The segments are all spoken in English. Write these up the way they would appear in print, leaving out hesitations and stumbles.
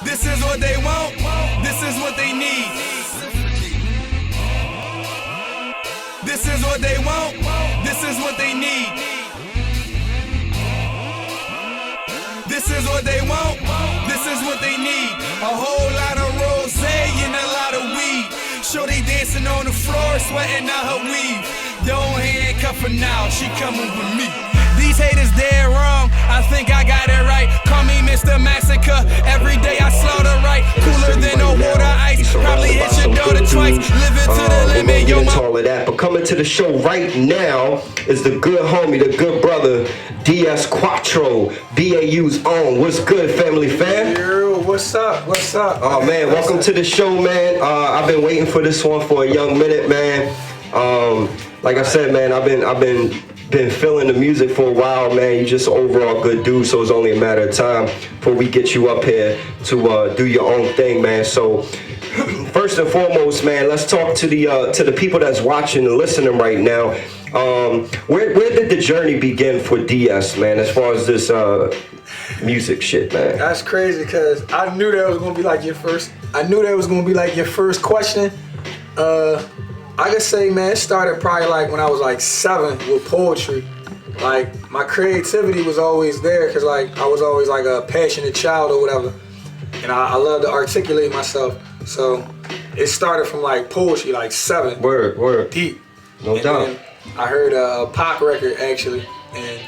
This is what they want, this is what they need. This is what they want, this is what they need. This is what they want, this is what they need. A whole lot of rosé and a lot of weed. Shorty dancing on the floor, sweating out her weave. Don't handcuff her now, she coming with me. These haters dead wrong, I think I got it right. Call me Mr. Massacre, every day I slaughter right. Cooler than no water ice, probably hit your daughter twice. Living to the limit, yo, my all of that. But coming to the show right now is the good homie, the good brother, DS Quattro, BAU's own. What's good, family fam? Yo, what's up? What's up? Oh man, welcome to the show, man. I've been waiting for this one for a young minute, man. Like I said, man, I've been feeling the music for a while, man. You're just an overall good dude, so it's only a matter of time before we get you up here to do your own thing, man. So first and foremost, man, let's talk to the people that's watching and listening right now. Where did the journey begin for DS, man, as far as this music shit, man? That's crazy, because I knew that was gonna be like your first. I knew that was gonna be like your first question. I could say, man, it started probably like when I was like 7 with poetry. Like, my creativity was always there, because like I was always like a passionate child or whatever, and I love to articulate myself. So it started from like poetry, like 7. Word. Deep. No doubt. Then I heard a Pac record actually, and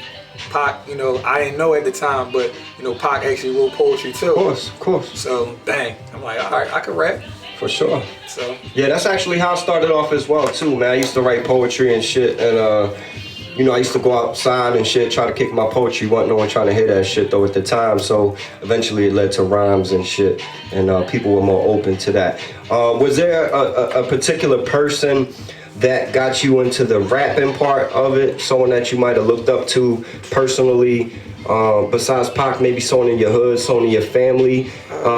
Pac, you know, I didn't know at the time, but you know, Pac actually wrote poetry too. Of course. So bang, I'm like, all right, I can rap. For sure. So yeah, that's actually how I started off as well too, man. I used to write poetry and shit, and you know, I used to go outside and shit, try to kick my poetry. Wasn't no one trying to hear that shit though at the time. So eventually it led to rhymes and shit, and people were more open to that. Was there a particular person that got you into the rapping part of it? Someone that you might have looked up to personally, besides Pac, maybe someone in your hood, someone in your family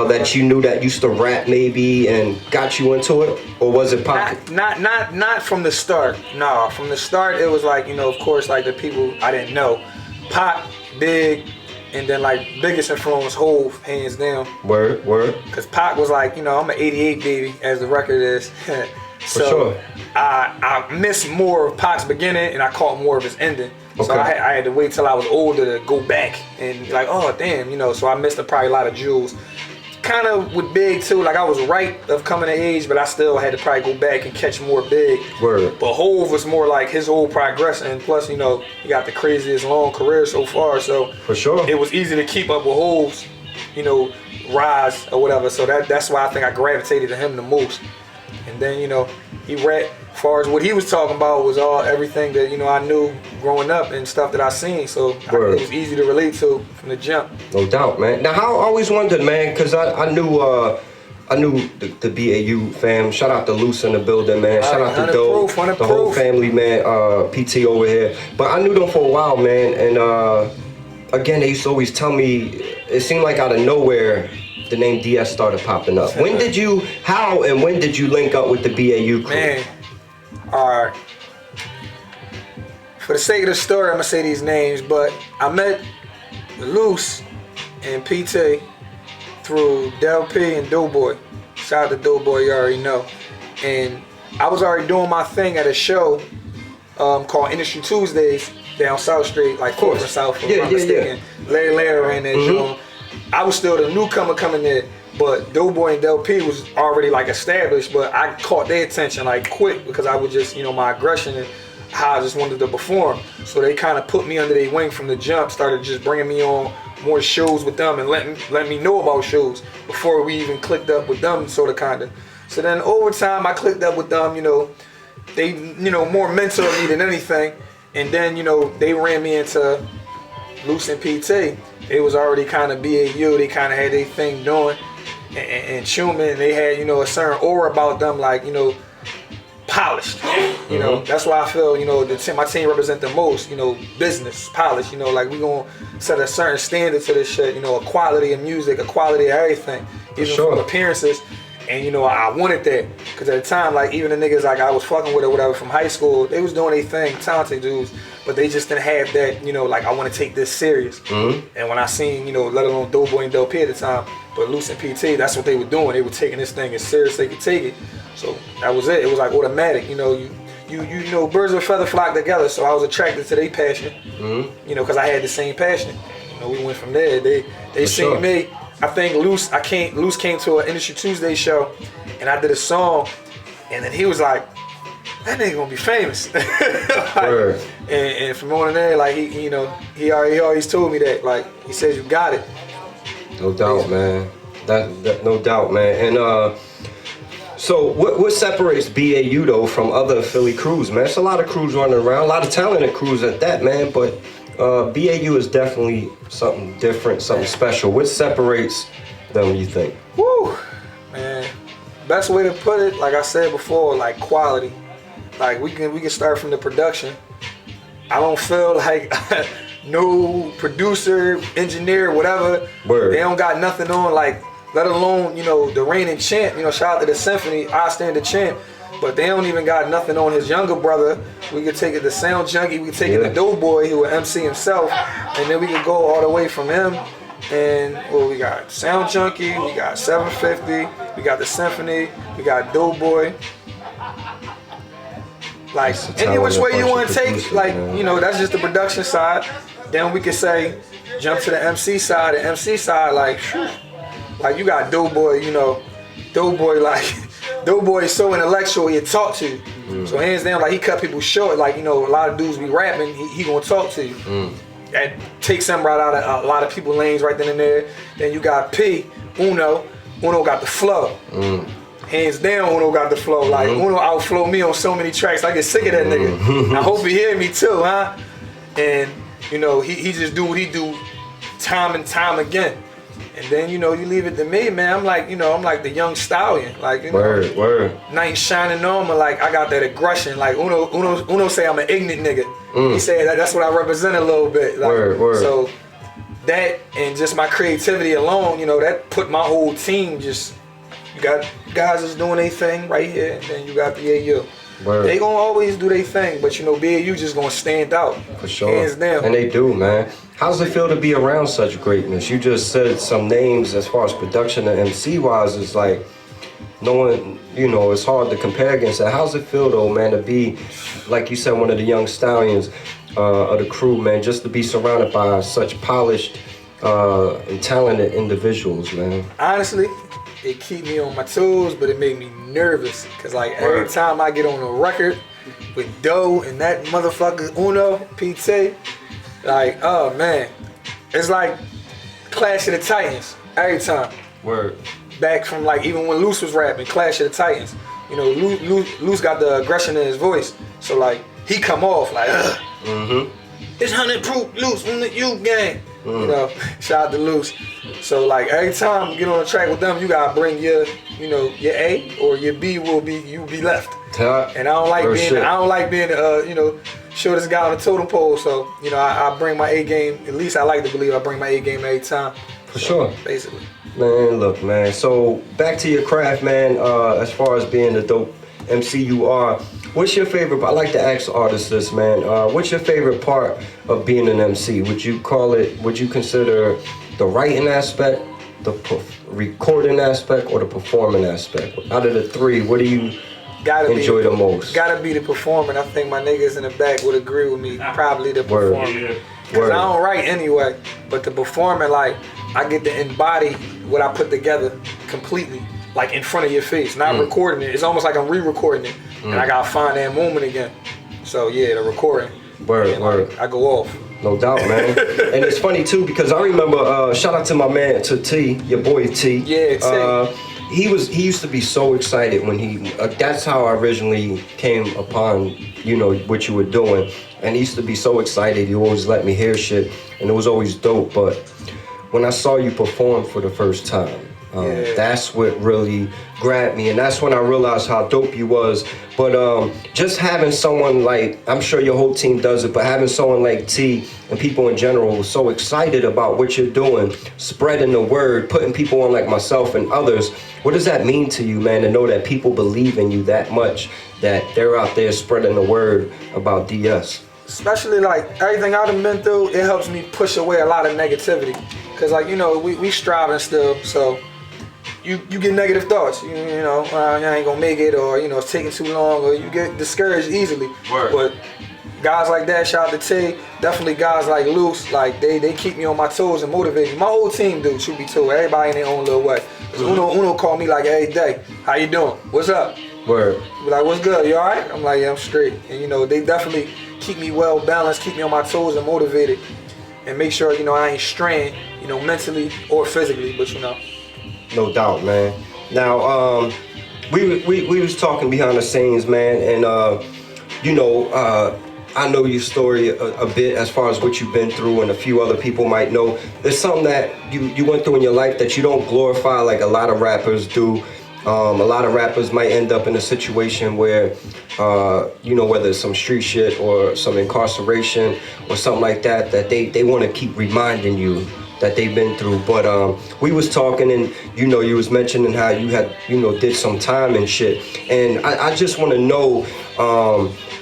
that you knew that used to rap maybe and got you into it? Or was it Pac? Not from the start. No, from the start it was like, you know, of course, like the people I didn't know. Pac, Big, and then like biggest influence, Hove, hands down. Word. Cause Pac was like, you know, I'm an 88 baby, as the record is. So for sure. I missed more of Pac's beginning and I caught more of his ending. Okay. So I had to wait till I was older to go back and like, oh damn, you know, so I missed probably a lot of jewels. Kind of with Big too, like I was right of coming of age, but I still had to probably go back and catch more Big. Word. But Hove was more like his whole progress, and plus, you know, he got the craziest long career so far, so for sure it was easy to keep up with Hove's, you know, rise or whatever. So that's why I think I gravitated to him the most. And then, you know, he rapped, as far as what he was talking about was all everything that, you know, I knew growing up and stuff that I seen. So it was easy to relate to from the jump. No doubt, man. Now, I always wondered, man, because I knew the BAU fam. Shout out to Luce in the building, man. Shout out to Doe, the whole family, man. PT over here. But I knew them for a while, man. And again, they used to always tell me, it seemed like out of nowhere, the name DS started popping up. When did you link up with the BAU crew? Man, alright. For the sake of the story, I'm gonna say these names, but I met Luce and PT through Del P and Doughboy. Shout out to Doughboy, you already know. And I was already doing my thing at a show called Industry Tuesdays down South Street, like corporate South, if I'm not mistaken. Larry ran that show. I was still the newcomer coming in, but Doughboy and Del P was already like established, but I caught their attention like quick because I was just, you know, my aggression and how I just wanted to perform. So they kind of put me under their wing from the jump, started just bringing me on more shows with them and letting me know about shows before we even clicked up with them, sort of kind of. So then over time I clicked up with them, you know, they, you know, more mentored me than anything. And then, you know, they ran me into Luce and PT. It was already kind of BAU. They kind of had their thing doing, and Schumann, they had, you know, a certain aura about them, like, you know, polished. You know, that's why I feel, you know, my team represent the most, you know, business, polished. You know, like we gonna set a certain standard to this shit. You know, a quality of music, a quality of everything, even from appearances. And you know, I wanted that, because at the time, like even the niggas like I was fucking with or whatever from high school, they was doing their thing, talented dudes, but they just didn't have that, you know, like I want to take this serious. And when I seen, you know, let alone Doughboy and Del P at the time, But Luce and PT, that's what they were doing. They were taking this thing as serious as they could take it. So that was it. It was like automatic. You know, birds of a feather flock together. So I was attracted to their passion. You know, because I had the same passion. You know, we went from there. They seen me. I think Luce came to an Industry Tuesday show, and I did a song, and then he was like, that nigga gonna be famous. Like, and from on in there, like he always told me that. Like he says, you got it. No doubt, man. That no doubt, man. And so what separates BAU though from other Philly crews, man? It's a lot of crews running around, a lot of talented crews at that, man. But BAU is definitely something different, something special. What separates them, you think? Woo, man. Best way to put it, like I said before, like quality. Like we can start from the production. I don't feel like no producer, engineer, whatever. Word. They don't got nothing on, like, let alone, you know, the reigning champ. You know, shout out to the Symphony, I stand the champ. But they don't even got nothing on his younger brother. We could take it to Sound Junkie, we could take it to Doughboy, who would MC himself, and then we could go all the way from him. And well, we got Sound Junkie, we got 750, we got the Symphony, we got Doughboy. Like any which way you want to take, like, you know, that's just the production side. Then we could say jump to the MC side. The MC side, like you got Doughboy, you know, Doughboy is so intellectual, he'll talk to you. So hands down, like he cut people short. Like, you know, a lot of dudes be rapping, he gonna talk to you. That takes them right out of a lot of people's lanes right then and there. Then you got Uno got the flow. Hands down, Uno got the flow. Like Uno outflow me on so many tracks. I get sick of that nigga. I hope he hear me too, huh? And you know, he just do what he do time and time again. And then, you know, you leave it to me, man. I'm like, you know, I'm like the young stallion. Like, you know, word. Night shining on me, like I got that aggression. Like Uno say I'm an ignorant nigga. He said that's what I represent a little bit. Like, word. So that and just my creativity alone, you know, that put my whole team just. You got guys that's doing their thing right here, and then you got BAU. Word. They gonna always do their thing, but you know, BAU just gonna stand out. For sure. Hands down. And they do, man. How does it feel to be around such greatness? You just said some names as far as production and MC wise. It's like no one, you know, it's hard to compare against that. How's it feel though, man, to be, like you said, one of the young stallions of the crew, man, just to be surrounded by such polished and talented individuals, man? Honestly, it keep me on my toes, but it made me nervous. Cause like every time I get on a record with Doe and that motherfucker Uno, PT, like, oh man, it's like Clash of the Titans every time. Word. Back from like even when Luce was rapping, Clash of the Titans. You know, Luce got the aggression in his voice, so like he come off like, it's 100 proof Luce on the U gang. You know, shout out to Luce. So like every time you get on a track with them, you gotta bring your, you know, your A or your B will be you be left. And I don't like being you know, shortest guy on the totem pole. So you know, I bring my A game. At least I like to believe I bring my A game every time. For sure. Basically. Man, look, man. So back to your craft, man. As far as being the dope MC you are, what's your favorite? I like to ask artists this, man. What's your favorite part of being an MC? Would you consider the writing aspect, the recording aspect, or the performing aspect? Out of the three, what do you enjoy the most? Gotta be the performing. I think my niggas in the back would agree with me. Probably the performing. Cause I don't write anyway, but the performing, like I get to embody what I put together completely, like in front of your face, not recording it. It's almost like I'm re-recording it, and I gotta find that moment again. So yeah, the recording. Word. I go off. No doubt, man. And it's funny too because I remember. Shout out to my man, to T, your boy T. Yeah, T. He used to be so excited when he. That's how I originally came upon, you know, what you were doing. And he used to be so excited. He always let me hear shit, and it was always dope. But when I saw you perform for the first time, that's what really grabbed me, and that's when I realized how dope you was. But just having someone like, I'm sure your whole team does it, but having someone like T and people in general so excited about what you're doing, spreading the word, putting people on like myself and others, what does that mean to you, man, to know that people believe in you that much, that they're out there spreading the word about DS? Especially like everything I've been through, it helps me push away a lot of negativity. Cause like, you know, we striving still, so you get negative thoughts. You know, I ain't gonna make it, or you know, it's taking too long, or you get discouraged easily. Word. But guys like that, shout out to Tay, definitely guys like Luce, like they keep me on my toes and motivate me. My whole team do, truth be told, everybody in their own little way. Uno call me like every day, how you doing? What's up? Word. Be like, what's good? You all right? I'm like, yeah, I'm straight. And you know, they definitely keep me well balanced, keep me on my toes and motivated, and make sure, you know, I ain't straying, you know, mentally or physically, but you know. No doubt, man. Now, we was talking behind the scenes, man, and you know, I know your story a bit as far as what you've been through, and a few other people might know. There's something that you went through in your life that you don't glorify like a lot of rappers do. A lot of rappers might end up in a situation where, you know, whether it's some street shit or some incarceration or something like that, that they want to keep reminding you that they've been through. But we was talking, and you know, you was mentioning how you had, you know, did some time and shit. And I just want to know,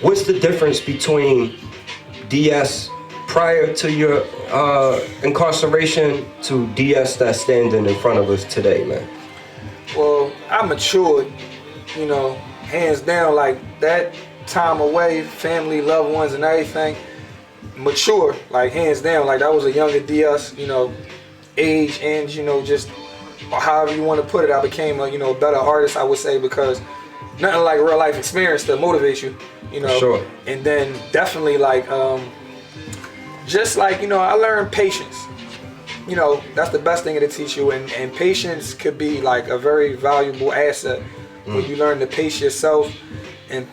what's the difference between DS prior to your incarceration to DS that's standing in front of us today, man? Well, I matured, you know, hands down, like that time away, family, loved ones and everything, mature, like hands down, like that was a younger DS, you know, age and, you know, just however you want to put it, I became a, you know, better artist, I would say, because nothing like real life experience to motivate you, you know. Sure. And then definitely like, just like, you know, I learned patience. You know, that's the best thing it'll teach you, and patience could be like a very valuable asset when you learn to pace yourself and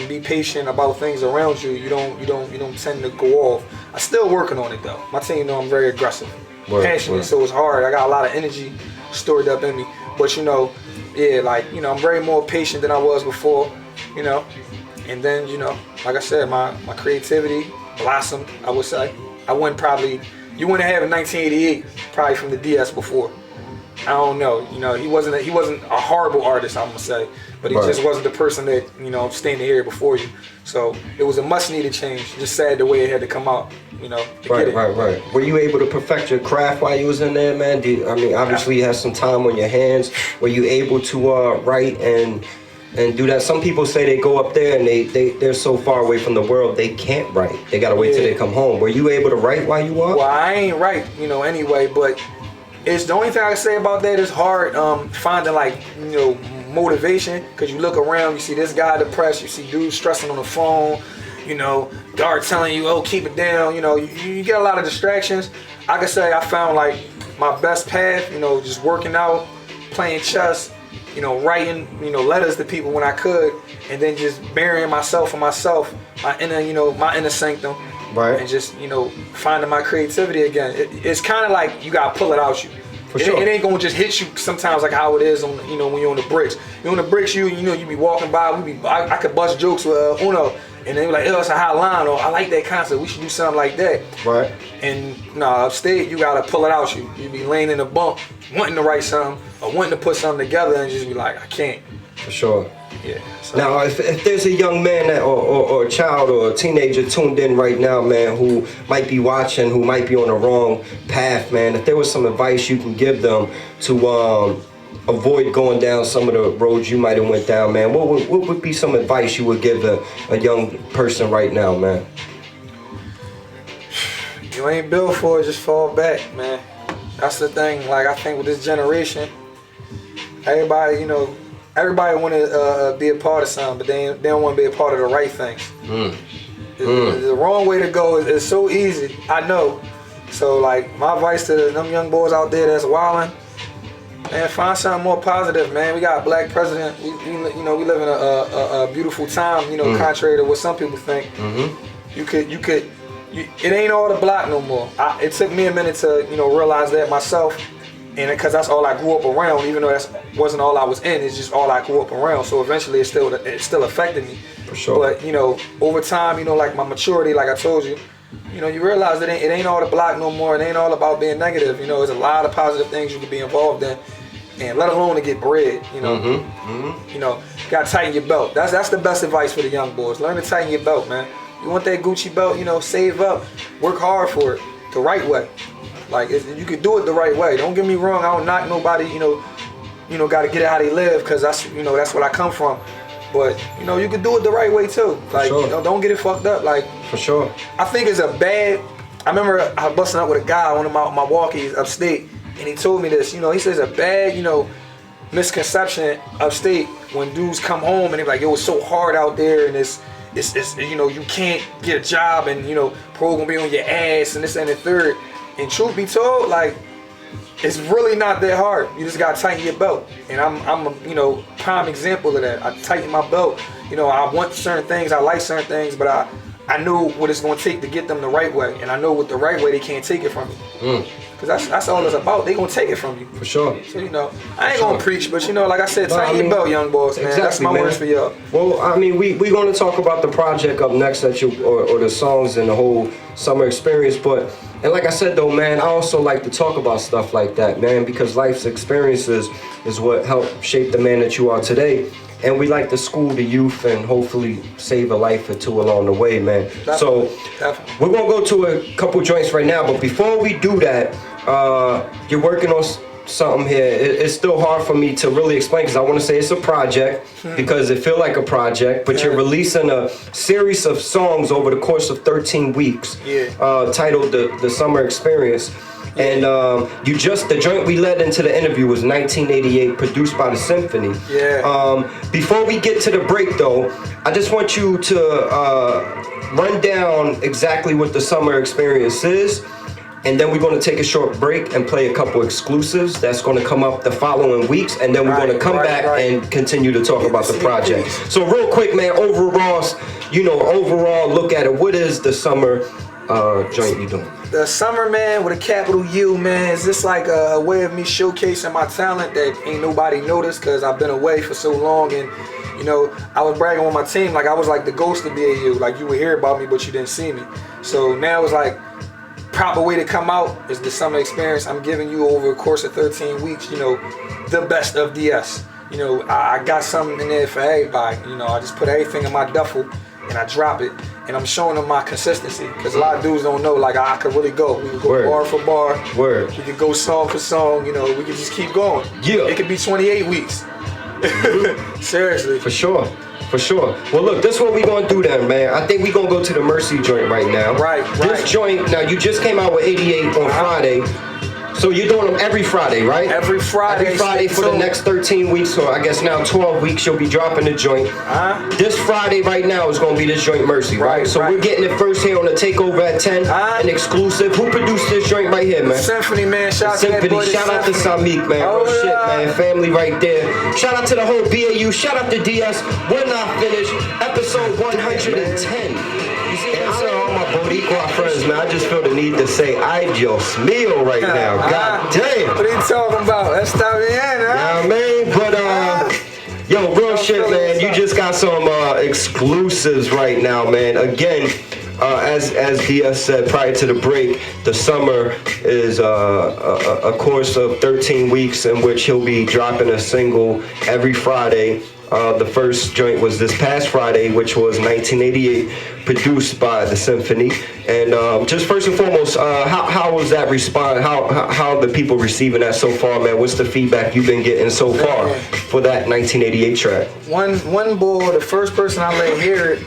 be patient about things around you. You don't tend to go off. I'm still working on it though. My team know I'm very aggressive, passionate, so it's hard. I got a lot of energy stored up in me, but you know, yeah, like, you know, I'm very more patient than I was before, you know. And then, you know, like I said, my creativity blossomed, I would say. You wouldn't have in 1988, probably from the DS before. I don't know. You know, he wasn't a horrible artist, I'm gonna say, but he just wasn't the person that, you know, standing here before you. So it was a much needed change. Just sad the way it had to come out, you know. Right. Were you able to perfect your craft while you was in there, man? I mean, obviously you had some time on your hands. Were you able to write and do that? Some people say they go up there and they're so far away from the world they can't write. They gotta wait till they come home. Were you able to write while you were? Well, I ain't write, you know, anyway, but it's the only thing I can say about that is hard finding, like, you know, motivation, because you look around, you see this guy depressed, you see dudes stressing on the phone, you know, guard telling you, oh, keep it down, you know, you get a lot of distractions. I can say I found like my best path, you know, just working out, playing chess, you know, writing, you know, letters to people when I could, and then just burying myself in myself, my inner sanctum, right? And just, you know, finding my creativity again. It's kind of like you gotta pull it out you. For sure. It ain't gonna just hit you sometimes like how it is on, you know, when you're on the bricks. You're on the bricks, you know, you be walking by. I could bust jokes with Uno, and they be like, oh, it's a hot line, or I like that concept. We should do something like that. Right. And upstate, you gotta pull it out you. You be laying in a bump, wanting to write something, or wanting to put something together, and just be like, I can't. For sure. Yeah. So. Now, if there's a young man or a child or a teenager tuned in right now, man, who might be watching, who might be on the wrong path, man, if there was some advice you can give them to avoid going down some of the roads you might have went down, man, what would be some advice you would give a young person right now, man? You ain't built for it, just fall back, man. That's the thing. Like, I think with this generation, everybody, you know, everybody want to be a part of something, but they don't want to be a part of the right things. The wrong way to go is so easy, I know. So, like, my advice to them young boys out there that's wilding, man, find something more positive, man. We got a black president. We live in a beautiful time, you know, contrary to what some people think. It ain't all the block no more. It took me a minute to, you know, realize that myself. And because that's all I grew up around, even though that wasn't all I was in, it's just all I grew up around. So eventually it still affected me. For sure. But, you know, over time, you know, like my maturity, like I told you, you know, you realize it ain't all the block no more. It ain't all about being negative. You know, there's a lot of positive things you can be involved in, and let alone to get bread, you know. You know, gotta tighten your belt. That's the best advice for the young boys. Learn to tighten your belt, man. You want that Gucci belt, you know, save up, work hard for it the right way. Like you could do it the right way. Don't get me wrong. I don't knock nobody. Got to get it how they live, because that's what I come from. But you could do it the right way too. Like don't get it fucked up. Like for sure. I think it's a bad. I remember I was busting up with a guy on one of my walkies upstate, and he told me this. He says a bad misconception upstate when dudes come home and they're like, yo, it's so hard out there, and it's you can't get a job, and pro gonna be on your ass, and this and the third. And truth be told, like, it's really not that hard. You just gotta tighten your belt. And I'm a prime example of that. I tighten my belt. I want certain things, I like certain things, but I know what it's gonna take to get them the right way, and I know with the right way they can't take it from me. Cause that's all it's about. They gonna take it from you. For sure. So I ain't gonna preach, but like I said, tighten your belt, young boys, man. Exactly, that's my words for y'all. Well, I mean, we gonna talk about the project up next that or the songs and the whole summer experience, and like I said though, man, I also like to talk about stuff like that, man, because life's experiences is what helped shape the man that you are today. And we like to school the youth and hopefully save a life or two along the way, man. Definitely. We're gonna go to a couple joints right now, but before we do that, you're working on something here. It's still hard for me to really explain, because I want to say it's a project because it feel like a project, but you're releasing a series of songs over the course of 13 weeks, titled the Summer Experience. And the joint we led into the interview was 1988, produced by the Symphony. Before we get to the break though, I just want you to run down exactly what the Summer Experience is, and then we're going to take a short break and play a couple exclusives that's going to come up the following weeks, and then we're going to come back and continue to talk about the project. So real quick, man, overall look at it. What is the Summer joint you doing? The Summer, man, with a capital U, man, is just like a way of me showcasing my talent that ain't nobody noticed, because I've been away for so long. And I was bragging on my team, like I was like the ghost of BAU, like you would hear about me but you didn't see me. So now it's like proper way to come out is the Summer Experience. I'm giving you over the course of 13 weeks, the best of DS. I got something in there for everybody. I just put everything in my duffel and I drop it, and I'm showing them my consistency, because a lot of dudes don't know, like, I could really go. We could go bar for bar. We could go song for song. We could just keep going. It could be 28 weeks. Seriously. For sure. Well, look, this is what we gonna do then, man. I think we gonna go to the Mercy joint right now. This joint, now you just came out with 88 on Friday. So you're doing them every Friday, right? Every Friday for the next 13 weeks, or I guess now 12 weeks, you'll be dropping the joint. This Friday right now is going to be this joint Mercy, right? So we're getting it first here on the Takeover at 10, an exclusive. Who produced this joint right here, man? Symphony, man. Shout out to Samik, man. Real shit, man. Family right there. Shout out to the whole BAU. Shout out to DS. We're not finished. Episode 110. All my Boricua friends, man, I just feel the need to say "Ay Dios mío" right now. God damn. What are you talking about? That's bien, huh? Yeah, man. But yo, real shit, man. You just got some exclusives right now, man. Again, as DS said prior to the break, the summer is a course of 13 weeks in which he'll be dropping a single every Friday. The first joint was this past Friday, which was 1988, produced by the Symphony. And just first and foremost, how was that response? How the people receiving that so far, man? What's the feedback you've been getting so far for that 1988 track? One boy, the first person I let hear it,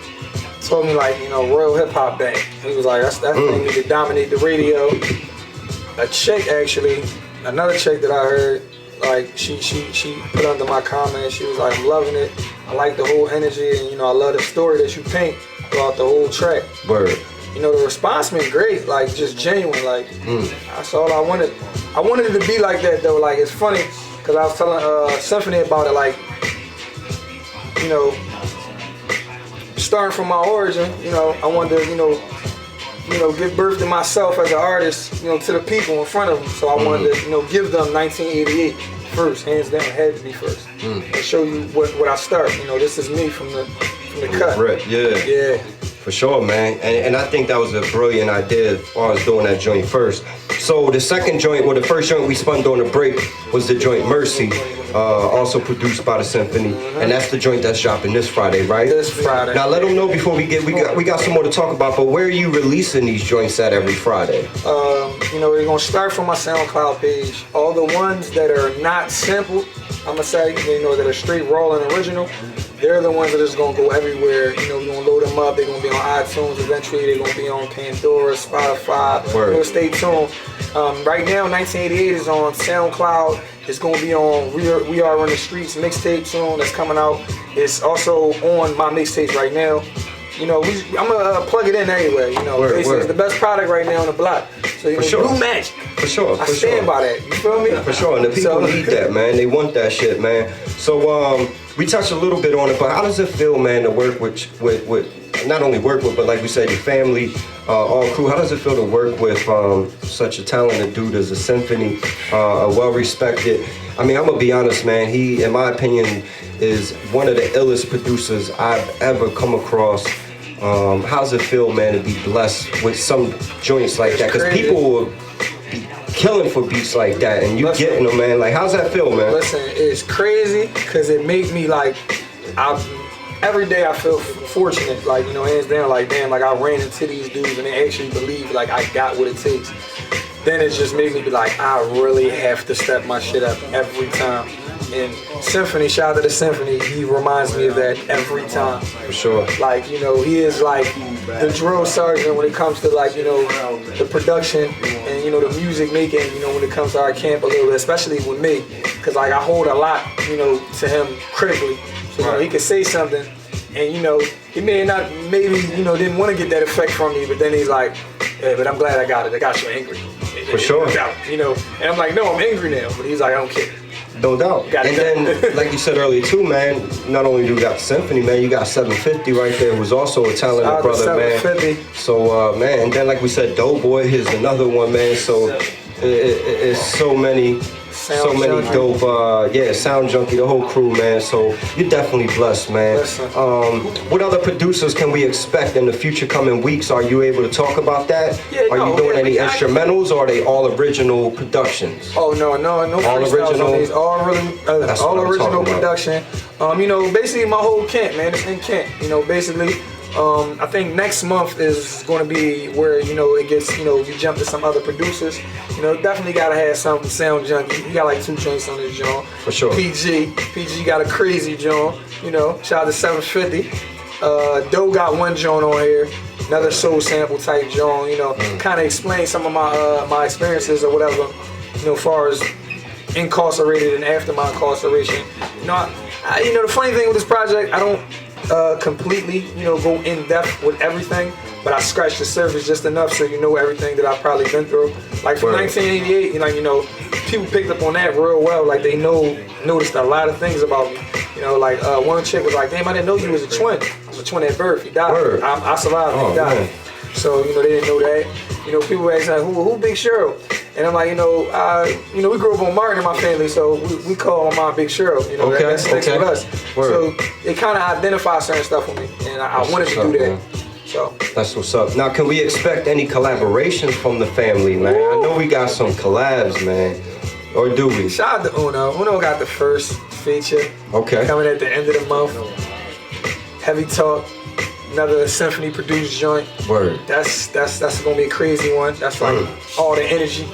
told me like, Royal Hip Hop Band. He was like, that thing need to dominate the radio. A chick actually, another chick that I heard, like she put under my comment, she was like, I'm loving it. I like the whole energy, and I love the story that you paint throughout the whole track. Word. The response been great, like just genuine, like that's all I wanted. I wanted it to be like that though. Like it's funny, cause I was telling Symphony about it, like, starting from my origin, I wanted to, give birth to myself as an artist, to the people in front of them. So I wanted to, give them 1988 first, hands down, had to be first, and show you what I start. This is me from the cut. Right. Yeah. For sure, man. And I think that was a brilliant idea as far as doing that joint first. So the second joint, the first joint we spun during the break was the joint Mercy, also produced by the Symphony, and that's the joint that's dropping this Friday, right? This Friday. Now let them know before we got some more to talk about. But where are you releasing these joints at every Friday? you know, they're gonna start from my SoundCloud page. All the ones that are not sampled, I'ma say, you know, that are straight raw and original, they're the ones that are just gonna go everywhere. You know, we're gonna load them up. They're gonna be on iTunes eventually. They're gonna be on Pandora, Spotify. Word. You know, stay tuned. Right now, 1988 is on SoundCloud. It's gonna be on We Are on the Streets mixtape soon. That's coming out. It's also on my mixtapes right now. You know, I'm gonna plug it in anyway. You know, basically it's the best product right now on the block. So you know, sure. Blue Magic. For sure. I stand by that. You feel me? For sure. And the people need that, man. They want that shit, man. So we touched a little bit on it, but how does it feel, man, to work with not only work with, but like we said, your family, all crew? How does it feel to work with such a talented dude as a Symphony, a well-respected? I mean, I'm gonna be honest, man. He, in my opinion, is one of the illest producers I've ever come across. How's it feel, man, to be blessed with some joints like that? Because people will be killing for beats like that, and you getting them, man. Like, how's that feel, man? Listen, it's crazy because it makes me like, every day I feel fortunate, like, you know, hands down, like, damn, like I ran into these dudes and they actually believe like I got what it takes. Then it just made me be like, I really have to step my shit up every time. And Symphony, shout out to the Symphony, he reminds me of that every time. For sure. Like, you know, he is like the drill sergeant when it comes to, like, you know, the production and, you know, the music making, you know, when it comes to our camp a little bit, especially with me. Because, like, I hold a lot, you know, to him critically. So, you know, he could say something and, you know, he maybe, you know, didn't want to get that effect from me, but then he's like, hey, but I'm glad I got it. I got you angry. For sure. You know, and I'm like, no, I'm angry now. But he's like, I don't care. No doubt. And then, like you said earlier too, man, not only do you got Symphony, man, you got 750 right there, who's also a talented brother, man. So, man, and then like we said, Doughboy, here's another one, man. So, it's so many dope, Sound Junkie, the whole crew, man. So you're definitely blessed, man. What other producers can we expect in the future coming weeks? Are you able to talk about that? Are you doing any instrumentals, or are they all original productions? Oh no, all original. All original production. You know, basically my whole Kent, man. It's in Kent. You know, basically. I think next month is going to be where, you know, it gets, you know, you jump to some other producers. You know, definitely got to have some Sound Junkie. He got like 2 joints on this joint. For sure. PG got a crazy joint. You know, shout out to 750. Doe got 1 joint on here. Another soul sample type joint. You know, kind of explain some of my experiences or whatever. You know, as far as incarcerated and after my incarceration. You know, you know, the funny thing with this project, I don't completely, you know, go in depth with everything, but I scratched the surface just enough so you know everything that I've probably been through. Like from 1988, you know, people picked up on that real well. Like they noticed a lot of things about me. You know, like one chick was like, "Damn, I didn't know you was a twin. I was a twin at birth. He died. I survived. He died." Man. So you know, they didn't know that. You know, people ask like, "Who Big Cheryl?" And I'm like, you know, we grew up on Martin in my family, so we call my Big Cheryl. You know, that sticks with us. So it kind of identifies certain stuff with me, and I wanted to do that. Man. So that's what's up. Now, can we expect any collaborations from the family, man? I know we got some collabs, man. Or do we? Shout out to Uno. Uno got the first feature. Coming at the end of the month. Heavy Talk. Another Symphony produced joint. Word. That's gonna be a crazy one. That's like all the energy.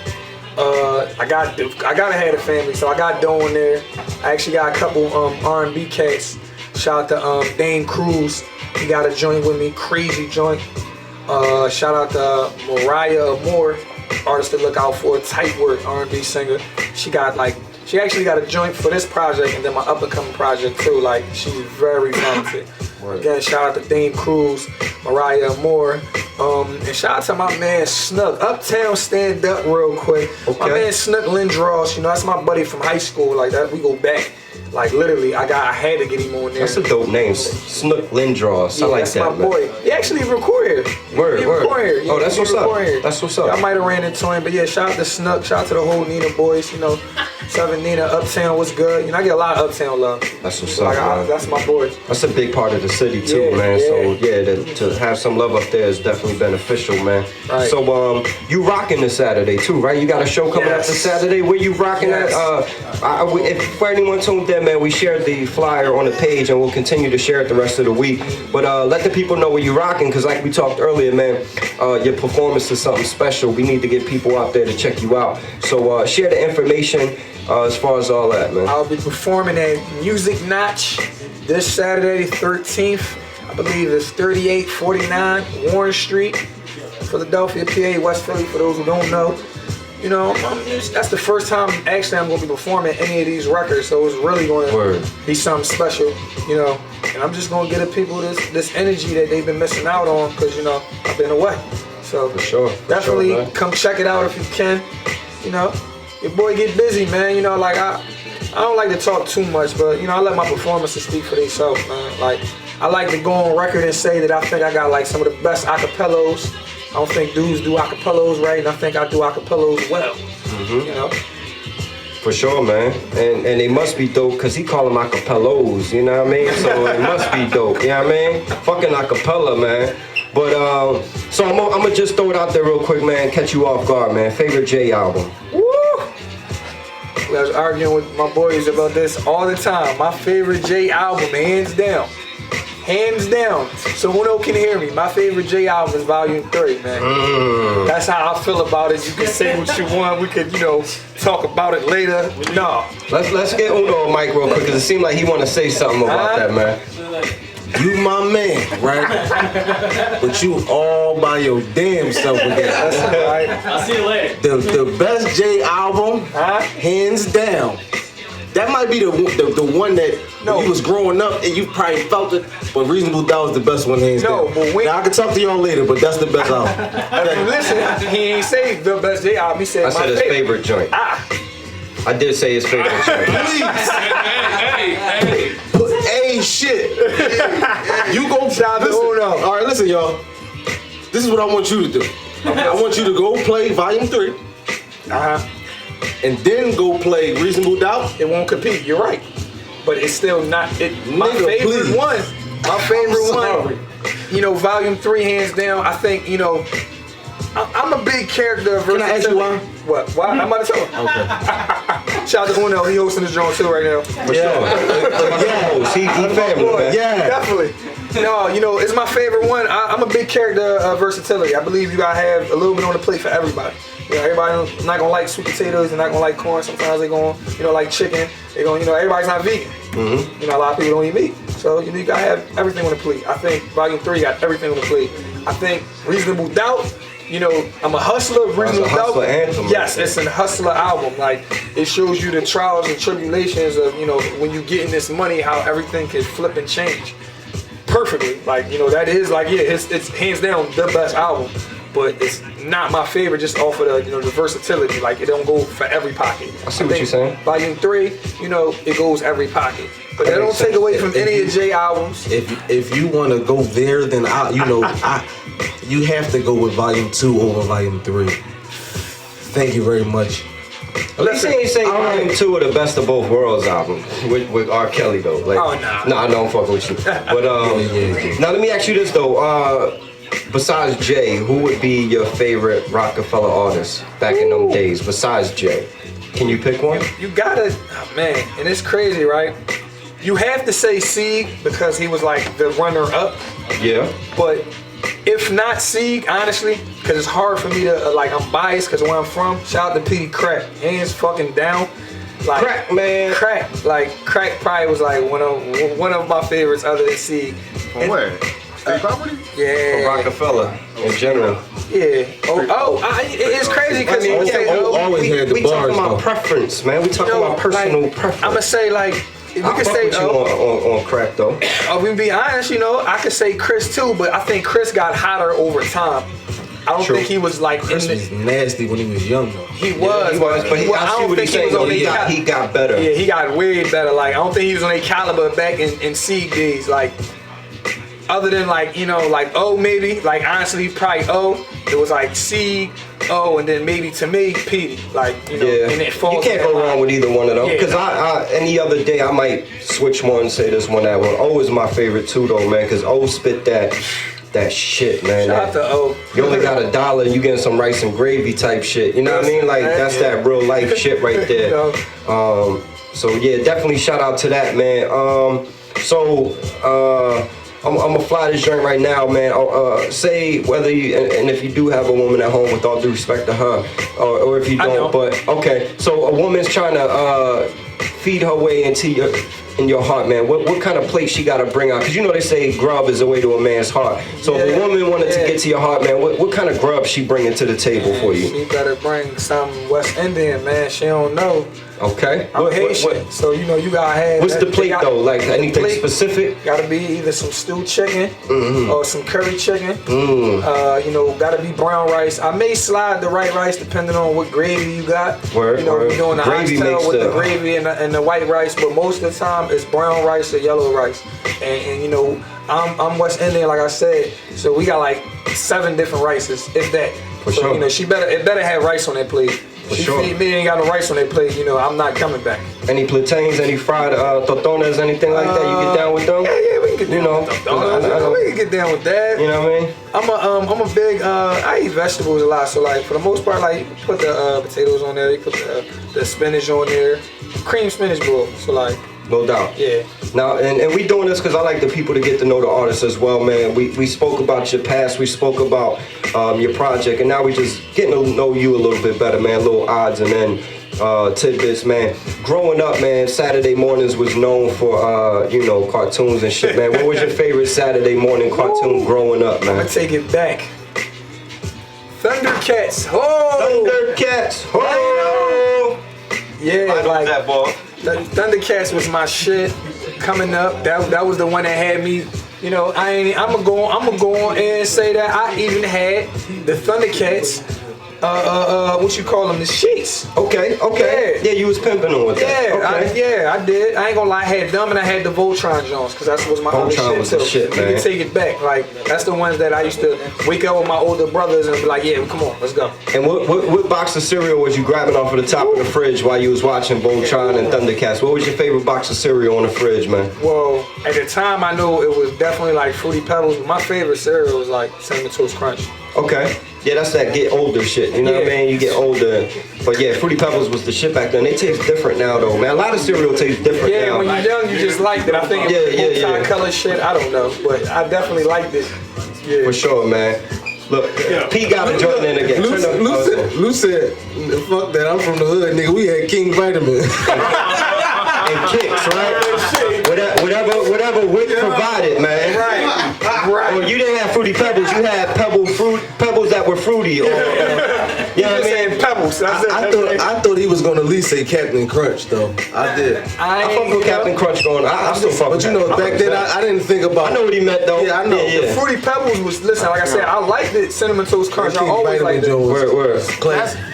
I gotta have a family, so I got Doe in there. I actually got a couple R&B cats. Shout out to Dane Cruz. He got a joint with me, crazy joint. Shout out to Mariah Moore, artist to look out for, tight work R&B singer. She actually got a joint for this project and then my up and coming project too. Like she's very talented. Again, shout out to Dane Cruz, Mariah Moore, and shout out to my man Snook. Uptown stand up real quick. My man Snook Lindros, you know, that's my buddy from high school. Like that, we go back. Like literally, I had to get him on there. That's a dope name, Snook Lindros. I like that. That's my boy. He actually record here. Word. Here. Oh, that's what's up. That's what's up. I might have ran into him, but yeah, shout out to Snook. Shout out to the whole Nina boys. You know, Seven Nina, Uptown was good. You know, I get a lot of Uptown love. That's what's up, man. That's my boy. That's a big part of the city too, Yeah, man. yeah. So yeah, to have some love up there is definitely beneficial, man. Right. So you rocking this Saturday too, right? You got a show coming up Yes. this Saturday. Where you rocking Yes. at? If for anyone tuned in, man, we shared the flyer on the page, and we'll continue to share it the rest of the week. But let the people know where you rocking, because like we talked earlier, man, your performance is something special. We need to get people out there to check you out. So share the information as far as all that, man. I'll be performing at Music Notch this Saturday, 13th. I believe it's 3849 Warren Street, Philadelphia, PA, West Philly, for those who don't know. You know, that's the first time actually I'm going to be performing any of these records, so it's really going to be something special, you know. And I'm just going to give the people this energy that they've been missing out on, because, you know, I've been away. So For sure. definitely come check it out if you can. You know, your boy get busy, man. You know, like I don't like to talk too much, but you know, I let my performances speak for themselves, man. Like I like to go on record and say that I think I got like some of the best acapellas. I don't think dudes do acapellas right, and I think I do acapellas well. You know. For sure, man. And they must be dope, because he call them acapellos, you know what I mean? So it must be dope, you know what I mean? Fucking acapella, man. But, so I'm gonna just throw it out there real quick, man, catch you off guard, man. Favorite J album? Woo! I was arguing with my boys about this all the time. My favorite J album, hands down. Hands down. So Uno can hear me. My favorite J album is Volume 3, man. That's how I feel about it. You can say what you want. We could, you know, talk about it later. No. Let's get Uno a mic real quick, because it seemed like he want to say something about that, man. You my man, right? But you all by your damn self with that. That's right. I'll see you later. The best J album, hands down. That might be the one that when you was growing up and you probably felt it, but Reasonable Doubt was the best one, hands down. But when, now I can talk to y'all later, but that's the best album. Listen, he ain't say the best J album. He said I said his favorite joint. I did say his favorite joint. Please. Hey. Put A shit. You go Shout out to Uno. All right, listen, y'all. This is what I want you to do. I want you to go play Volume 3. And then go play Reasonable Doubt. It won't compete. You're right, but it's still not. My Nigga, favorite please. one. My favorite sorry. one. You know, Volume 3, hands down. I think, you know, I'm a big character. Can I ask you why? What? Why? I'm about to tell him. Okay. Shout out to Uno. He hosting this joint too right now. For sure. He family, man. Yeah. Definitely. No, you know, it's my favorite one. I'm a big character versatility. I believe you gotta have a little bit on the plate for everybody. You know, everybody not gonna like sweet potatoes, they're not gonna like corn. Sometimes they gonna, you know, like chicken. They gonna, you know, everybody's not vegan. You know, a lot of people don't eat meat. So you know, you gotta have everything on the plate. I think Volume 3 got everything on the plate. I think Reasonable Doubt. You know, I'm a hustler. Reasonable Doubt. hustler anthem. Yes, it's a hustler album. Like it shows you the trials and tribulations of, you know, when you getting this money, how everything can flip and change perfectly. Like, you know, that is like, yeah, it's hands down the best album, but it's not my favorite just off of the, you know, the versatility. Like it don't go for every pocket. I see what you're saying. Volume 3, you know, it goes every pocket, but that don't take away from any of J albums. If you want to go there, then you have to go with Volume 2 over Volume 3. Thank you very much. At least he ain't say Volume 2 of the Best of Both Worlds album with R. Kelly though. Like, Oh, nah. Nah, I know I'm fucking with you. But Yeah. now let me ask you this though. Besides Jay, who would be your favorite Rockefeller artist back in them days? Besides Jay, can you pick one? You gotta, oh, man, and it's crazy, right? You have to say Sieg because he was like the runner-up. Yeah. But if not Sieg, honestly, because it's hard for me to, like, I'm biased because of where I'm from. Shout out to P. Crack. Hands fucking down. Like, Crack, man. Crack. Like, Crack probably was like one of my favorites other than Sieg. From where? State property? Yeah. Rockefeller in general. Yeah. It's crazy because you say, always had the we bars, talking about though. preference, man. We talking about personal preference. I'm going to say, like, if we I could fuck say, with you on Crack though. we be honest, you know, I could say Chris too, but I think Chris got hotter over time. I don't True. think he was like Chris in was the, nasty when he was young though. he was, but I I see don't what he's think he saying was though. on their He got better. Yeah, he got way better. Like I don't think he was on their caliber back in Sieg days. Like other than like, you know, like maybe, like honestly probably it was like C, O, and then maybe to me, P. Like, you know, and it falls. You can't go wrong with either one of them. Because I any other day I might switch one and say this one, that one. O is my favorite too though, man, because O spit that shit, man. Shout out to O. You only got $1 and you getting some rice and gravy type shit. You know what I mean? Like that's that real life shit right there. So yeah, definitely shout out to that, man. I'm gonna fly this joint right now, man. Say whether you and if you do have a woman at home, with all due respect to her, or if you don't, but okay. So a woman's trying to feed her way into your heart, man. What kind of plate she gotta bring out? Cause you know they say grub is the way to a man's heart. So if a woman wanted to get to your heart, man, what kind of grub she bringing to the table for you? She better bring some West Indian, man. She don't know. Okay. I'm Haitian, so you know you gotta have. What's the plate though? Like anything specific? Gotta be either some stewed chicken or some curry chicken. You know, gotta be brown rice. I may slide the white rice depending on what gravy you got. You know, we're doing the oxtail with the gravy and the white rice, but most of the time it's brown rice or yellow rice. And you know, I'm West Indian, like I said, so we got like 7 different rices, if that. You know, it better have rice on that plate. She feed me, ain't got no rice on that plate, you know, I'm not coming back. Any plantains, any fried totones, anything like that, you get down with them? Yeah, we can get down with totones. We can get down with that. You know what I mean? I'm a big, I eat vegetables a lot, so like, for the most part, like, you put the potatoes on there, you put the spinach on there, cream spinach bowl, so like. No doubt. Yeah. Now, and we doing this because I like the people to get to know the artists as well, man. We spoke about your past, we spoke about your project, and now we just getting to know you a little bit better, man. Little odds and then tidbits, man. Growing up, man, Saturday mornings was known for, you know, cartoons and shit, man. What was your favorite Saturday morning cartoon growing up, man? I'm gonna take it back. Thundercats. Oh! Thundercats. Oh! Yeah, I know like that, boy. Thundercats was my shit coming up. That was the one that had me. You know, I'm gonna go on and say that I even had the Thundercats. What you call them? The sheets. Okay. Yeah, you was pimping on with that. Yeah, I did. I ain't gonna lie, I had them and I had the Voltron Jones because that was my other shit was too. The shit, man. You can take it back. Like that's the ones that I used to wake up with my older brothers and be like, yeah, come on, let's go. And what box of cereal was you grabbing off of the top of the fridge while you was watching Voltron and Thundercats? What was your favorite box of cereal on the fridge, man? Well, at the time I knew it was definitely like Fruity Pebbles, but my favorite cereal was like Cinnamon Toast Crunch. Okay. Yeah, that's that get older shit, you know what I mean? You get older. But yeah, Fruity Pebbles was the shit back then. They taste different now though, man. A lot of cereal tastes different now. Yeah, when you're young, you just liked it. I think it's color shit, I don't know. But I definitely liked it. Yeah. For sure, man. Look, P got to join in again. Lou said, fuck that, I'm from the hood, nigga. We had King Vitamin. And Kicks, right? Whatever Wick provided, man. Right. Or you didn't have Fruity Pebbles, you had pebbles that were fruity. Or, you know what I mean? Pebbles. I thought he was gonna at least say Captain Crunch though. I did. I fuck with Captain Crunch going. I still fuck with But you know, back then I didn't think about. I know what he meant though. Yeah, I know. Yeah. The Fruity Pebbles was, listen, like I said, I liked it. Cinnamon Toast Crunch. I always liked it. Word.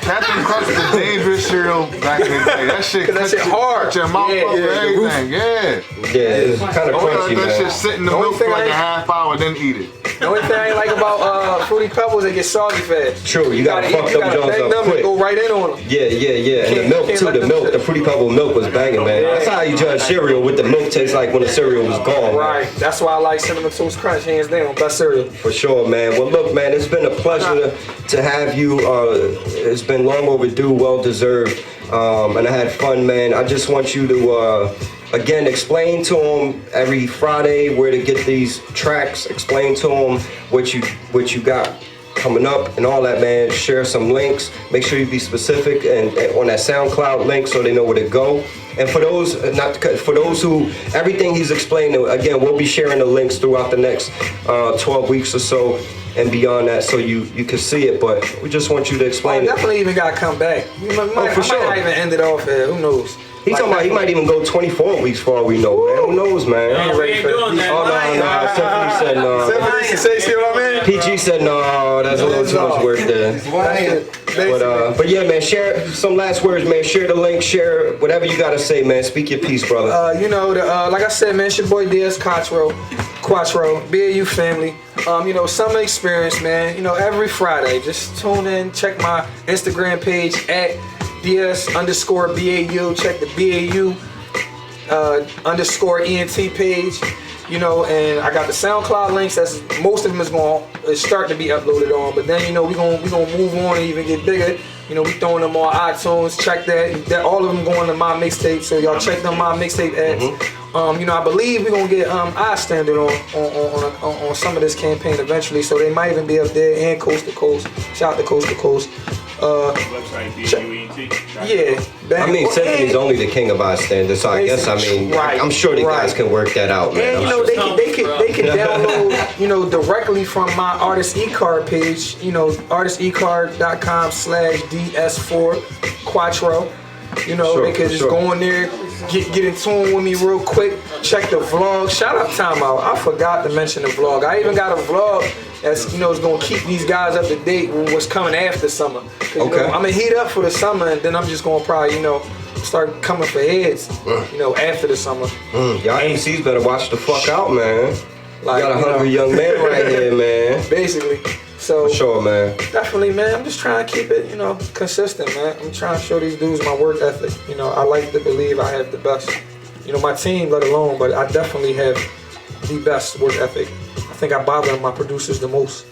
Captain Crunch was a dangerous cereal back in the day. That shit hard. Cut your mouth up and everything. Yeah, it's kind of crunchy, that man. shit sit in the milk for like a half hour, then eat it. The only thing I ain't like about Fruity Pebbles, they get soggy fast. True, you gotta fuck them Jones up quick. Go right in on them. Yeah. And the milk too, the Fruity Pebble milk was banging, man. That's how you judge cereal, what the milk tastes like when the cereal was gone. Right, that's why I like Cinnamon Toast Crunch, hands down, best cereal. For sure, man. Well, look, man, it's been a pleasure to have you. It's been long overdue, well deserved, and I had fun, man. I just want you to, again, explain to them every Friday where to get these tracks. Explain to them what you got coming up and all that, man. Share some links. Make sure you be specific and on that SoundCloud link so they know where to go. And for those who everything he's explained, again, we'll be sharing the links throughout the next 12 weeks or so and beyond that, so you can see it. But we just want you to explain it. Definitely even gotta come back. You might not even end it off here. Who knows? He's talking about he might even go 24 weeks for all we know, man. Who knows, man? No, we ain't doing that. Oh, no. Simply said no. See what I mean? PG said no, that's a little too much work there. But yeah, man, share some last words, man. Share the link, share whatever you gotta say, man. Speak your piece, brother. You know, like I said, man, it's your boy Quattro. Quattro, BAU family. Summer experience, man. Every Friday, just tune in, check my Instagram page at DS_BAU. Check the BAU _ENT page. And I got the SoundCloud links. That's most of them is starting to be uploaded on. But then we gonna move on and even get bigger. We throwing them on iTunes. Check that. All of them going to my mixtape. So y'all check them my mixtape ads. I believe we're gonna get I standard on some of this campaign eventually. So they might even be up there and coast to coast. Shout out to coast to coast. Website BUENT. Yeah. Tiffany's only the king of our standards, so I guess right, I'm sure the guys can work that out, man. And they can download directly from my artist e-card page, artistecard.com/DS4 Quattro. They can just go in there, get in tune with me real quick, check the vlog. Shout out Time Out. I forgot to mention the vlog. I even got a vlog that's is gonna keep these guys up to date with what's coming after summer. Okay. I'm gonna heat up for the summer, and then I'm just gonna probably start coming for heads. After the summer. Y'all MCs better watch the fuck out, man. Like, got a hungry young man right here, man. Basically. So for sure, man. Definitely, man. I'm just trying to keep it, consistent, man. I'm trying to show these dudes my work ethic. I like to believe I have the best. My team, let alone, but I definitely have the best work ethic. I think I bother my producers the most.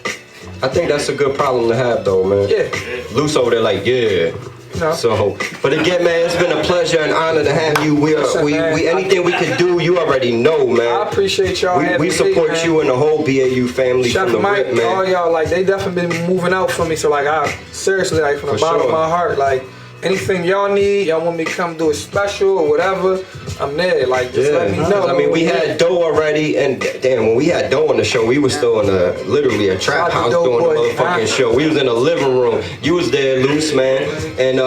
I think that's a good problem to have, though, man. Yeah. Loose over there, like, yeah. So, but again, man, it's been a pleasure and honor to have you. We anything we can do, you already know, man. I appreciate y'all. We support you and the whole BAU family Shout from the Mike, rip, man. all y'all, they definitely been moving out for me. So I seriously, from the bottom of my heart, anything y'all need, y'all want me to come do a special or whatever, I'm there. Just let me know. We had Doe already, and damn, when we had Doe on the show, we was still in literally a trap house doing the motherfucking show. We was in a living room. You was there, Loose, man, and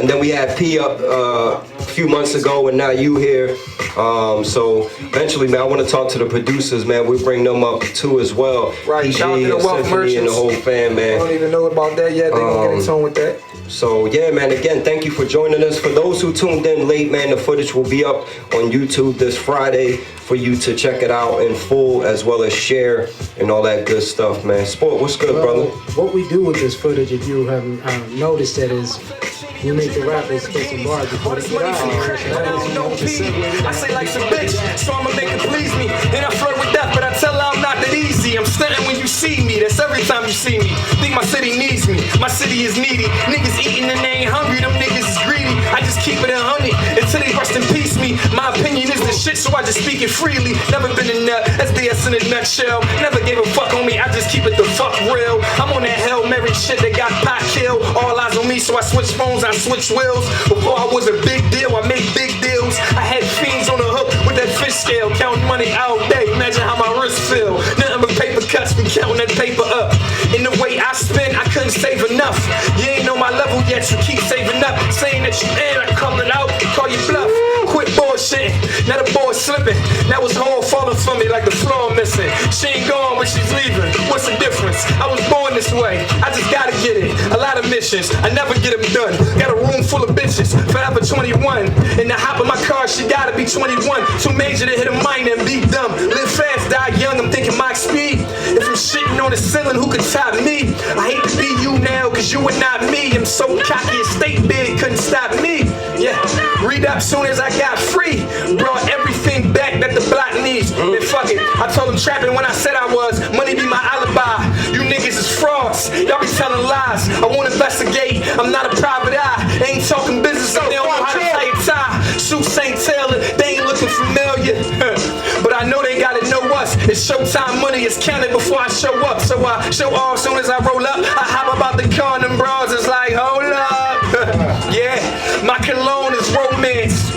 then we had P up a few months ago, and now you here. So eventually, man, I want to talk to the producers, man. We bring them up too as well. Right, PG shout out to the Wealth Symphony and the whole fam, man. I don't even know about that yet. They gonna get in tune with that. So yeah, man, again, thank you for joining us. For those who tuned in late, man, the footage will be up on YouTube this Friday for you to check it out in full, as well as share and all that good stuff, man. Sport, what's good, brother? What we do with this footage, if you haven't noticed it, is we make the rappers spit some bars before they get out. I say like some bitch, so I'ma make her please me. And I flirt with death, but I tell her I'm not that easy. I'm stunting when you see me, that's every time you see me. Think my city needs me, my city is needy. Niggas eating and they ain't hungry, them niggas is greedy. I just keep it 100 until they rest in peace me. My opinion is the shit, so I just speak it freely. Never been in that SDS in a nutshell. Never gave a fuck on me, I just keep it the fuck real. I'm on that Hail Mary shit that got pot killed. All eyes on me, so I switch phones, I switch wheels. Before I was a big deal, I made big deals. I had fiends on the hook with that fish scale, counting money all day. Imagine how my wrist feel. Nothing but paper cuts from counting that paper up. In the way I spend, I couldn't save enough. You ain't on my level yet, so keep saving up. Saying that you in, I call it out, call you bluff. Quit bullshitting, now the boy's slipping. That was hard falling for me like the floor missing. She ain't gone, but she's leaving. What's the difference? I was born this way, I just gotta get it. A lot of missions, I never get them done. Got a room full of bitches, forever 21. In the hop of my car, she gotta be 21. Too major to hit a minor and be dumb. Live fast, die young, I'm thinking Mach speed. If I'm shitting on the ceiling, who could top me? I hate to be you now, cause you are not me. I'm so cocky, a state bid couldn't stop me. Yeah, read up soon as I got free. Brought everything back that the block needs. Then fuck it, I told them trapping when I said I was. Money be my alibi. You niggas is frauds, y'all be telling lies. I won't investigate, I'm not a private eye. Ain't talking business, so they don't know how to tie a tie. Suits ain't tailored, they ain't looking familiar. But I know they gotta know us. It's showtime money, it's counted before I show up. So I show off soon as I roll up. I hop about the car and them bras, it's like, hold up. Yeah, my cologne is romance.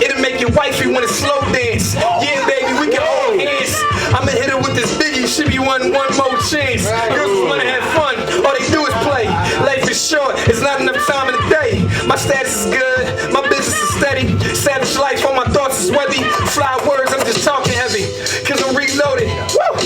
It'll make your wifey wanna slow dance. Yeah, baby, we can hold hands. I'ma hit her with this biggie, she be one more chance. Girls just wanna have fun, all they do is play. Life is short, it's not enough time in the day. My status is good, my business is steady. Savage life, all my thoughts is webby. Fly words, I'm just talking heavy, cause I'm reloaded. Woo!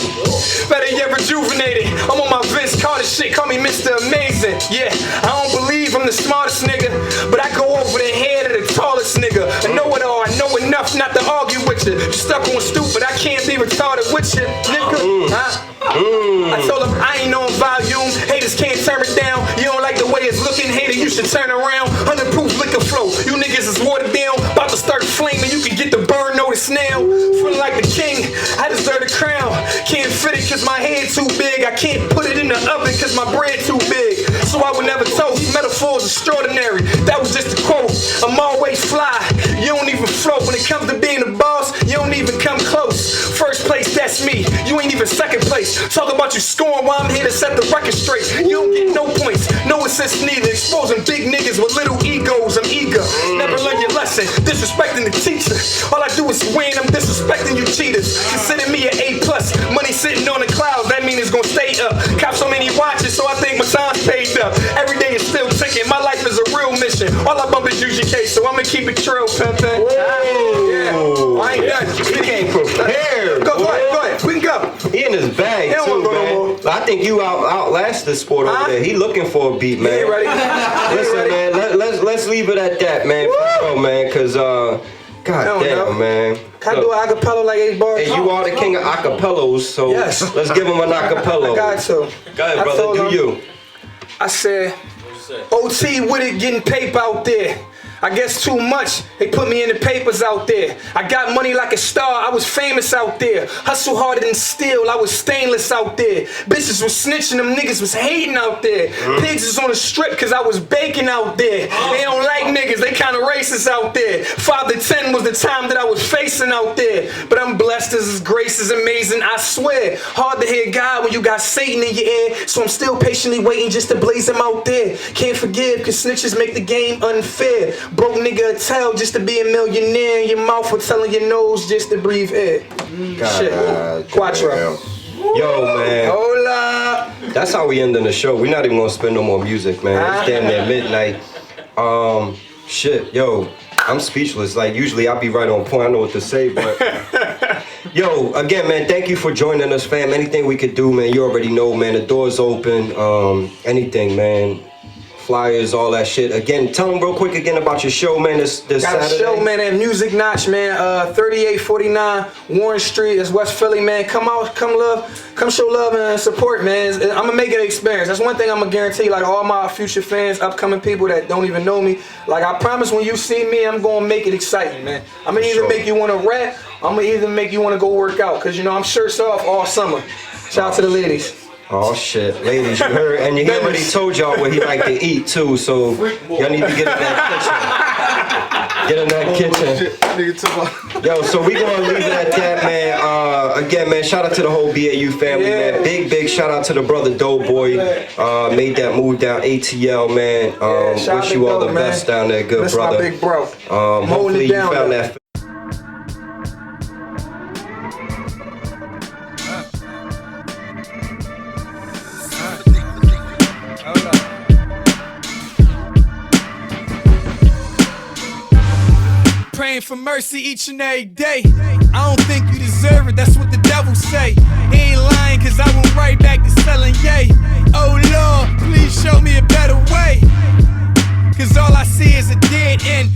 Better get rejuvenated. I'm on my Vince Carter shit, call me Mr. Amazing. Yeah, I don't believe I'm the smartest nigga, but I go over the head of the tallest nigga. I know it all, I know enough not to argue with you. You stuck on stupid, I can't be retarded with you, nigga. I told him I ain't on volume. Haters can't turn it down. You don't like the way it's looking, hater, you should turn around. 100 proof liquor flow. You niggas is watered down. About to start flaming. You can get the burn notice now. Feeling like the king. I deserve the crown. Can't fit it cause my head too big. I can't put it in the oven cause my bread too big. So I would never toast. Metaphors extraordinary. That was just a quote. I'm always fly. You don't even float. When it comes to being a boss, you don't even come close. First place, that's me. You ain't even second place. Talk about you scoring while I'm here to set the record straight. You don't get no points, no assists neither. Exposing big niggas with little egos. I'm eager. Never learn your lesson. Disrespecting the teacher. All I do is win. I'm disrespecting you cheaters. Consider me an A+. Money sitting on the clouds. That means it's gonna stay up. Cop so many watches, so I think my time's paid up. Every day is still ticking. My life is a real mission. All I bump is UGK, so I'ma keep it true, pimpin'. Yeah. I ain't done. He came prepared. Go ahead. We can go. He in his bag too, man. I think you outlast this sport over there. He looking for a beat, man. He ain't ready. Listen, man. Let's leave it at that, man. For man, cause God damn, man. Can I do an acapella like 8 bars? Hey, you are the king of acapellas, so yes. Let's give him an acapella. I got to. Go ahead, brother. Do you? I said, OT with it, getting paper out there. I guess too much, they put me in the papers out there. I got money like a star, I was famous out there. Hustle harder than steel, I was stainless out there. Bitches was snitching, them niggas was hating out there. Pigs is on the strip cause I was baking out there. They don't like niggas, they kinda racist out there. 5 to 10 was the time that I was facing out there. But I'm blessed as his grace is amazing, I swear. Hard to hear God when you got Satan in your ear. So I'm still patiently waiting just to blaze him out there. Can't forgive cause snitches make the game unfair. Broke nigga tell just to be a millionaire in your mouth or telling your nose just to breathe air. Shit. Quattro. Yo, man. Hola. That's how we ending the show. We're not even gonna spend no more music, man. It's damn near midnight. Shit, yo, I'm speechless. Like usually I'll be right on point. I know what to say, but yo, again, man, thank you for joining us, fam. Anything we could do, man, you already know, man. The door's open. Anything, man. Flyers, all that shit. Again, tell them real quick again about your show, man. This got Saturday. a show, man, at Music Notch, man. 3849 Warren Street. That's West Philly, man. Come out, come show love and support, man. I'm gonna make it an experience. That's one thing I'm gonna guarantee. Like all my future fans, upcoming people that don't even know me. Like I promise, when you see me, I'm gonna make it exciting, man. I'm gonna either make you wanna rap. I'm gonna either make you wanna go work out. Cause you know I'm shirts off all summer. Shout out to the ladies. Oh shit, ladies, you heard, and he already told y'all what he like to eat too, so y'all need to get in that kitchen. Get in that kitchen. Yo, so we gonna leave it at that, man. Again, man, shout out to the whole BAU family, man. Big shout out to the brother Doughboy. Made that move down ATL, man. Wish you all the best down there, good brother. My big bro. Hopefully you found that. Praying for mercy each and every day. I don't think you deserve it, that's what the devil say. He ain't lying cause I went right back to selling yay. Oh Lord, please show me a better way. Cause all I see is a dead end.